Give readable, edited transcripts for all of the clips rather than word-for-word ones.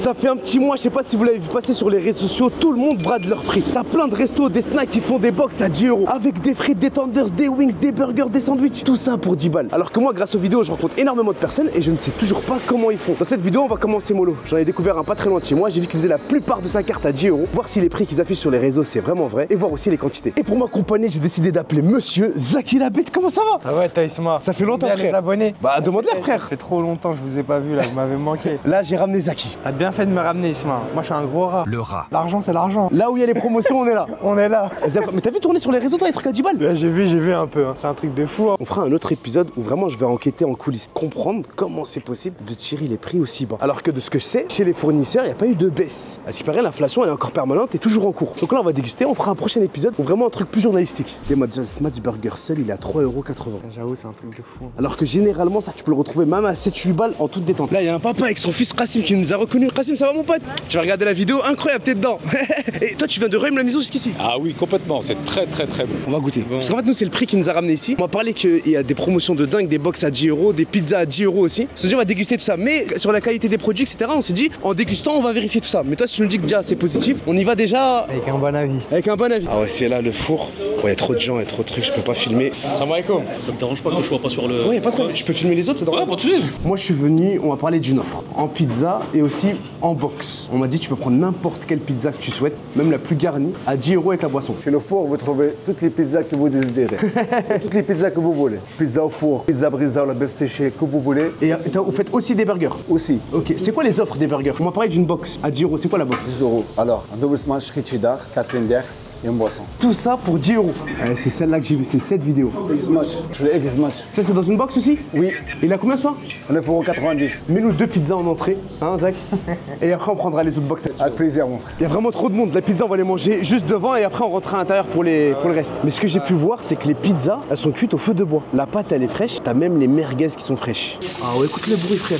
Ça fait un petit mois, je sais pas si vous l'avez vu passer sur les réseaux sociaux, tout le monde brade leur prix. T'as plein de restos, des snacks qui font des box à 10 €. Avec des frites, des tenders, des wings, des burgers, des sandwichs. Tout ça pour 10 balles. Alors que moi, grâce aux vidéos, je rencontre énormément de personnes et je ne sais toujours pas comment ils font. Dans cette vidéo, on va commencer mollo. J'en ai découvert un pas très loin de chez moi. J'ai vu qu'ils faisaient la plupart de sa carte à 10 €. Voir si les prix qu'ils affichent sur les réseaux, c'est vraiment vrai. Et voir aussi les quantités. Et pour m'accompagner, j'ai décidé d'appeler monsieur Zaki Labet. Comment ça va? Ah ouais, Taïsma. Ça fait longtemps, frère. Les abonnés. Bah, demande-leur, frère. Ça fait trop longtemps que je vous ai pas vu là, vous m'avez manqué. Là, j'ai ramené Zaki. T'as bien fait de me ramener, Isma. Moi, je suis un gros rat. Le rat. L'argent, c'est l'argent. Là où il y a les promotions, on est là. On est là. Mais t'as vu tourner sur les réseaux, toi, les trucs à 10 balles? Ouais, j'ai vu un peu. Hein. C'est un truc de fou. Hein. On fera un autre épisode où vraiment je vais enquêter en coulisses, comprendre comment c'est possible de tirer les prix aussi bas. Alors que de ce que je sais, chez les fournisseurs, il n'y a pas eu de baisse. À ce qui paraît, l'inflation, elle est encore permanente et toujours en cours. Donc là, on va déguster, on fera un prochain épisode où vraiment un truc plus journalistique. Et moi, déjà, le Smash Burger seul, il est à 3,80 €. J'avoue, c'est un truc de fou. Alors que généralement, ça, tu peux le retrouver même à 7-8 balles en toute détente. Là, il y a un papa avec son fils Kassim qui nous a reconnu. Kassim, ça va mon pote? Tu vas regarder la vidéo, incroyable, t'es dedans. Et toi, tu viens de Rueil la maison jusqu'ici? Ah oui, complètement, c'est très bon. On va goûter. Parce qu'en fait, nous, c'est le prix qui nous a ramené ici. On m'a parlé qu'il y a des promotions de dingue, des box à 10 €, des pizzas à 10 € aussi. On s'est dit, on va déguster tout ça. Mais sur la qualité des produits, etc., on s'est dit, en dégustant, on va vérifier tout ça. Mais toi, si tu nous dis que déjà c'est positif, on y va déjà Avec un bon avis. avec un bon avis. Ah ouais, c'est là le four. Il y a trop de gens, il y a trop de trucs, je peux pas filmer. Salam alaikum. Ça te dérange pas que je sois pas sur le. Ouais, y a pas de problème. Je peux filmer les autres, c'est drôle. Ouais, pas de soucis. Moi, je suis venu, on va parler d'une offre en pizza et aussi en box. On m'a dit, tu peux prendre n'importe quelle pizza que tu souhaites, même la plus garnie, à 10 € avec la boisson. Chez le four, vous trouvez toutes les pizzas que vous désirez. Toutes les pizzas que vous voulez. Pizza au four, pizza brisée, la bœuf séché, que vous voulez. Et vous faites aussi des burgers Aussi, Ok, c'est quoi les offres des burgers? On m'a parlé d'une box à 10 €, c'est quoi la box? 10 €. Alors, un double smash, frites cheddar, 4 tenders et une boisson. Tout ça pour 10 €. C'est celle-là que j'ai vue, c'est cette vidéo. X-Smash, le X-Smash. Ça, c'est dans une box aussi? Oui, Il a combien, ça? 9,90 €. Mets-nous 2 pizzas en entrée, hein, Zach? Et après, on prendra les autres box. Avec plaisir, mon frère. Il y a vraiment trop de monde. La pizza, on va les manger juste devant et après, on rentrera à l'intérieur pour le reste. Mais ce que j'ai pu voir, c'est que les pizzas, elles sont cuites au feu de bois. La pâte, elle est fraîche. T'as même les merguez qui sont fraîches. Ah ouais, écoute le bruit, frère.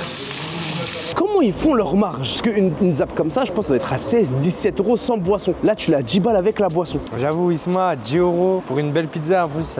Comment ils font leur marge? Parce qu'une zappe comme ça, je pense que ça doit être à 16-17 € sans boisson. Là, tu l'as à 10 balles avec la boisson. J'avoue, Isma, 10 € pour une belle pizza, en plus,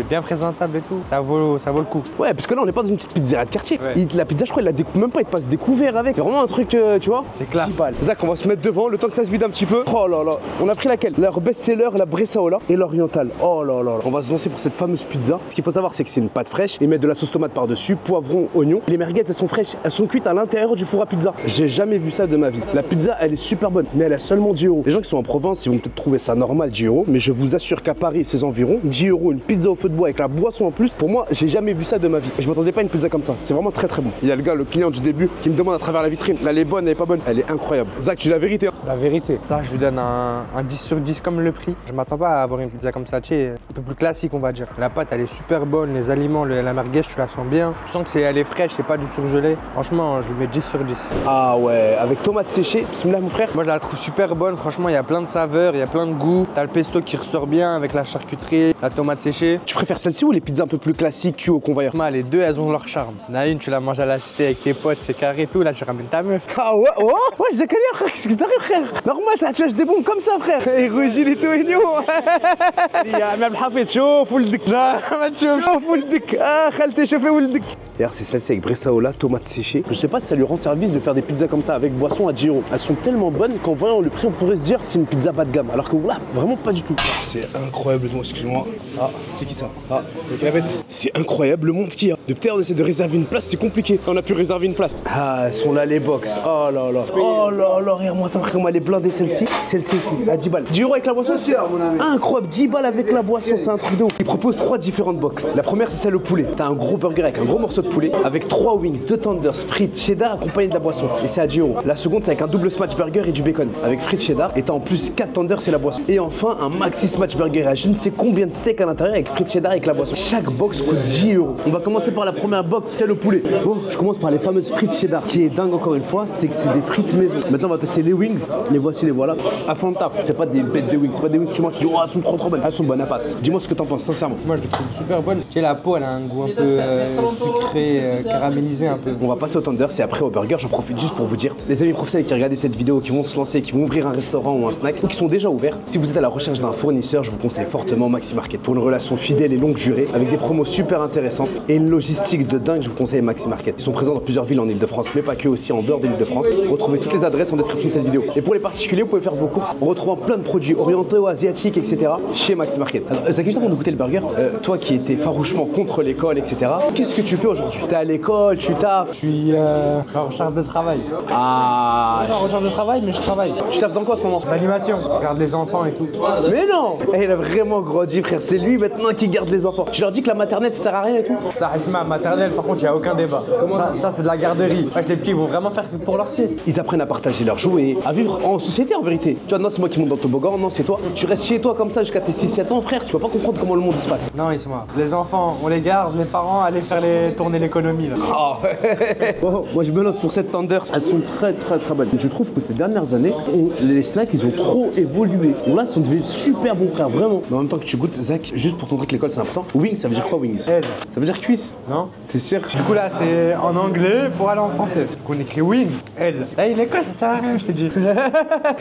bien présentable et tout. Ça vaut le coup. Ouais, parce que là, on n'est pas dans une petite pizzeria de quartier. Ouais. La pizza, je crois, il la découpe même pas. Il te passe des couverts avec. C'est vraiment un truc, tu vois? C'est classe. 10 balles. Zach, on va se mettre devant le temps que ça se vide un petit peu. Oh là là. On a pris laquelle? Leur best-seller, la Bressaola et l'Oriental. Oh là là. On va se lancer pour cette fameuse pizza. Ce qu'il faut savoir, c'est que c'est une pâte fraîche. Ils mettent de la sauce tomate par-dessus, poivron, oignon. Les merguez, elles sont fraîches. Elles sont cuites à l'intérieur du four à pizza. J'ai jamais vu ça de ma vie. La pizza, elle est super bonne, mais elle a seulement 10 €. Les gens qui sont en province, ils vont peut-être trouver ça normal, 10 €. Mais je vous assure qu'à Paris et ses environs, 10 €, une pizza au feu de bois avec la boisson en plus, pour moi, j'ai jamais vu ça de ma vie. Et je m'attendais pas à une pizza comme ça. C'est vraiment très bon. Il y a le gars, le client du début, qui me demande à travers la vitrine. Elle est bonne, elle est pas bonne. Elle est incroyable. Zach, tu dis la vérité. Hein. La vérité. Là, je lui donne un 10 sur 10 comme le prix. Je m'attends pas à avoir une pizza comme ça, tu sais, un peu plus classique, on va dire. La pâte, elle est super bonne. Les aliments, la merguez, tu la sens bien. Tu sens que elle est fraîche, c'est pas du surgelé. Franchement, je lui mets 10 sur 10. Ah ouais, avec tomate séchée. Bismillah, mon frère. Moi, je la trouve super bonne. Franchement, il y a plein de saveurs, il y a plein de goûts. T'as le pesto qui ressort bien avec la charcuterie, la tomate séchée. Tu préfères celle-ci ou les pizzas un peu plus classiques, cuites au convoyeur? Les deux, elles ont leur charme. Il y en a une, tu la manges à la cité avec tes potes, c'est carré et tout. Là, tu ramènes ta meuf. Ah ouais, ouais, Zakaria, frère, qu'est-ce qui t'arrive, frère? Normal, tu lâches des bombes comme ça, frère. Et Roger, les toignons. يا عم الحفيظ شوف ولدك لا ما تشوف شوف ولدك خالتي شوفي ولدك. D'ailleurs, c'est celle-ci avec Bressaola, tomate séchée. Je sais pas si ça lui rend service de faire des pizzas comme ça avec boisson à 10 €. Elles sont tellement bonnes qu'en voyant le prix, on pourrait se dire que c'est une pizza bas de gamme. Alors que là, vraiment pas du tout. C'est incroyable, excuse-moi. Ah, c'est qui ça? Ah, c'est qui la bête? C'est incroyable le monde qu'il y a. Depuis on essaie de réserver une place, c'est compliqué. On a pu réserver une place. Ah, elles sont là les box. Oh là là. Oh là là, regarde-moi ça, comment elle est blindée celle-ci. Celle-ci aussi, à 10 balles. 10 € avec la boisson? Mon ami. Incroyable, 10 balles avec la boisson, c'est un truc de ouf. Ils proposent 3 différentes box. La première, c'est celle au poulet. T'as un gros burger avec un gros morceau de poulet, avec 3 wings, 2 tenders, frites, cheddar accompagné de la boisson. Et c'est à 10 €. La seconde, c'est avec un double smash burger et du bacon, avec frites cheddar. Et t'as en plus 4 tenders, c'est la boisson. Et enfin, un maxi smash burger à je ne sais combien de steaks à l'intérieur avec frites cheddar avec la boisson. Chaque box coûte 10 €. On va commencer par la première box, celle au poulet. Oh, je commence par les fameuses frites cheddar. Ce qui est dingue encore une fois, c'est que c'est des frites maison. Maintenant, on va tester les wings. Les voici, les voilà. À fond de taf. C'est pas des bêtes de wings. C'est pas des wings que tu manges, tu dis, oh, elles sont trop bonnes. Elles sont bonnes, elles passent. Dis-moi ce que t'en penses, sincèrement. Moi, je les trouve super bonnes. Tu sais, la peau, elle a un goût un peu sucré. sucré, caramélisé un peu. On va passer au tenders et après au burger. J'en profite juste pour vous dire, les amis professionnels qui regardent cette vidéo, qui vont se lancer, qui vont ouvrir un restaurant ou un snack, ou qui sont déjà ouverts, si vous êtes à la recherche d'un fournisseur, je vous conseille fortement Maxi Market. Pour une relation fidèle et longue durée, avec des promos super intéressantes et une logistique de dingue, je vous conseille Maxi Market. Ils sont présents dans plusieurs villes en Ile-de-France, mais pas que, aussi en dehors de l'Ile-de-France. Retrouvez toutes les adresses en description de cette vidéo. Et pour les particuliers, vous pouvez faire vos courses en retrouvant plein de produits orientaux, asiatiques, etc. chez Maxi Market. Alors, Zaki, juste avant de goûter le burger, toi qui étais farouchement contre l'école, etc., qu'est-ce que tu fais aujourd'hui? T'es à l'école, tu taffes? Je suis en recherche de travail. Ah, Je suis en recherche de travail, mais je travaille. tu taffes dans quoi en ce moment? L'animation, je regarde les enfants et tout. Mais non! Il a vraiment grandi, frère. C'est lui maintenant qui garde les enfants. Tu leur dis que la maternelle ça sert à rien et tout? Ça reste ma maternelle, par contre, il n'y a aucun débat. Comment ça c'est de la garderie. Les petits, ils vont vraiment faire que pour leur sieste. Ils apprennent à partager leurs jouets, à vivre en société en vérité. Tu vois, non, c'est moi qui monte dans le toboggan, non, c'est toi. Tu restes chez toi comme ça jusqu'à tes 6-7 ans, frère. Tu vas pas comprendre comment le monde se passe. Non, Isma. Les enfants, on les garde, les parents, allez faire tourner l'économie là. Oh, moi je me lance pour cette tenders. Elles sont très bonnes. Je trouve que ces dernières années, les snacks ils ont trop évolué. Là, ils sont devenus super bons, frère, vraiment. Mais en même temps que tu goûtes, Zach, juste pour te montrer que l'école c'est important. Wings, ça veut dire quoi, wings? L. Ça veut dire cuisse. Non? T'es sûr? Du coup là, c'est en anglais pour aller en français. Du coup, on écrit wings, L. Là, l'école, ça sert à rien, je t'ai dit.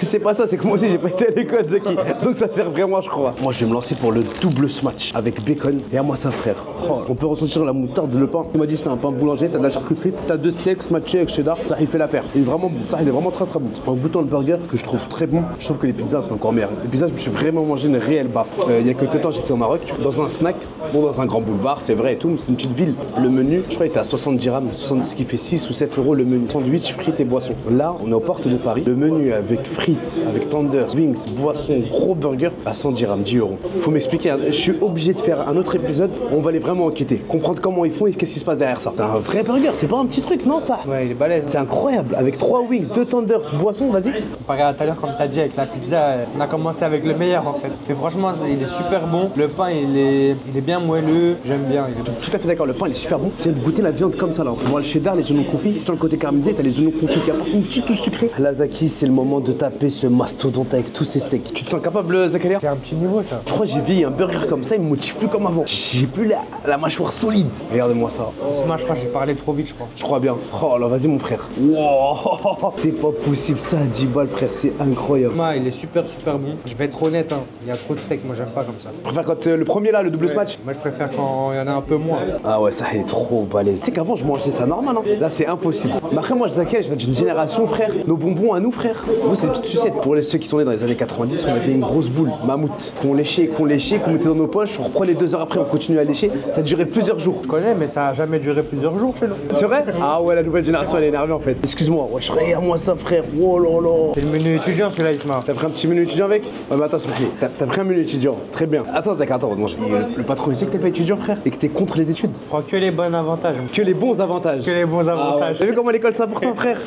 C'est pas ça, c'est que moi aussi j'ai pas été à l'école, Zaki. Donc ça sert vraiment, je crois. Moi je vais me lancer pour le double smash avec bacon et à moi ça, frère. Oh, on peut ressentir la moutarde, le pain. Il m'a dit c'était un pain boulanger, t'as de la charcuterie, t'as 2 steaks smatchés avec cheddar. Ça, il fait l'affaire. Il est vraiment bon. Ça, il est vraiment très bon. En goûtant le burger que je trouve très bon, je trouve que les pizzas sont encore meilleures. Les pizzas, je me suis vraiment mangé une réelle baffe. Il y a quelques temps, j'étais au Maroc, dans un snack, bon, dans un grand boulevard, c'est vrai et tout, mais c'est une petite ville. Le menu, je crois, il était à 70 dirhams, 70, ce qui fait 6 ou 7 euros le menu. Sandwich, frites et boissons. Là, on est aux portes de Paris. Le menu avec frites, avec tenders, wings, boissons, gros burger à 100 dirhams, 10 euros. Faut m'expliquer, hein. Je suis obligé de faire un autre épisode. On va aller vraiment enquêter, comprendre comment ils font et qu'est-ce qui se passe derrière ça. C'est un vrai burger, c'est pas un petit truc, non, ça? Ouais, il est balèze. C'est incroyable, avec 3 wings, 2 tenders, boissons, vas-y. Comparé à tout à l'heure, comme t'as dit, avec la pizza, on a commencé avec le meilleur en fait. Et franchement, il est super bon. Le pain, il est bien moelleux. J'aime bien. Il est bon. Tout à fait d'accord, le pain il est super bon. Je viens de goûter la viande comme ça là. On voit le cheddar, les oignons confits. Sur le côté caramélisé, t'as les oignons confits qui apportent une petite touche sucrée. Là, Zaki, c'est le moment de taper ce mastodonte avec tous ces steaks. Tu te sens capable, Zakaria? C'est un petit niveau ça. Je crois que j'ai vieilli un burger comme ça, il me motive plus comme avant. J'ai plus la mâchoire solide. Regardez-moi ça. Moi, je crois que j'ai parlé trop vite, je crois. Je crois bien. Oh là, vas-y mon frère. Wow. C'est pas possible ça à 10 balles, frère, c'est incroyable. Moi, il est super bon. Je vais être honnête, hein. Il y a trop de steak, moi j'aime pas comme ça. Je préfère quand le premier là, le double smash. Moi je préfère quand il y en a un peu moins. Ah ouais, ça est trop balèze. C'est qu'avant je mangeais ça normal, hein. Là c'est impossible. Mais après moi, Zaki, je viens d'une génération, frère. Nos bonbons à nous, frère. Vous, c'est des petites sucettes. Pour ceux qui sont nés dans les années 90, on avait une grosse boule, mammouth, qu'on léchait, qu'on mettait dans nos poches. On reprenait 2 heures après, on continuait à lécher. Ça durait plusieurs jours. Je connais, mais ça a jamais duré plusieurs jours chez nous. C'est vrai? Ah ouais, la nouvelle génération elle est énervée en fait. Excuse-moi, ouais, regarde-moi ça, frère. Oh là là. C'est le menu étudiant celui-là, Isma. T'as pris un petit menu étudiant avec? Ouais, mais attends, c'est t'as pris un menu étudiant. Très bien. Attends, Zach, attends, on va manger. Le patron, il sait que t'es pas étudiant, frère, et que t'es contre les études. Je prends que les bons avantages. Que les bons avantages. Que les bons avantages. Ah ouais. T'as vu comment l'école c'est important, frère?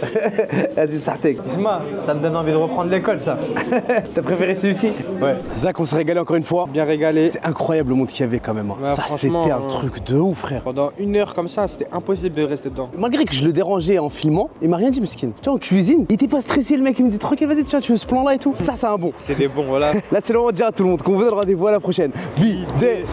Vas-y, ça t'excite. Isma, ça me donne envie de reprendre l'école, ça. T'as préféré celui-ci? Ouais. Zach, on s'est régalé encore une fois. Bien régalé. C'est incroyable le monde qu'il y avait quand même. Ouais, ça, c'était un truc de ouf, frère. Pendant 1 heure comme ça, c'était impossible de rester dedans. Malgré que je le dérangeais en filmant, il m'a rien dit, miskin. Tu vois, en cuisine, il était pas stressé, le mec, il me dit tranquille, vas-y, tu veux ce plan là et tout. Ça, c'est un bon. C'est des bons, voilà. Là, c'est le moment de dire à tout le monde qu'on vous donne rendez-vous à la prochaine vidéo.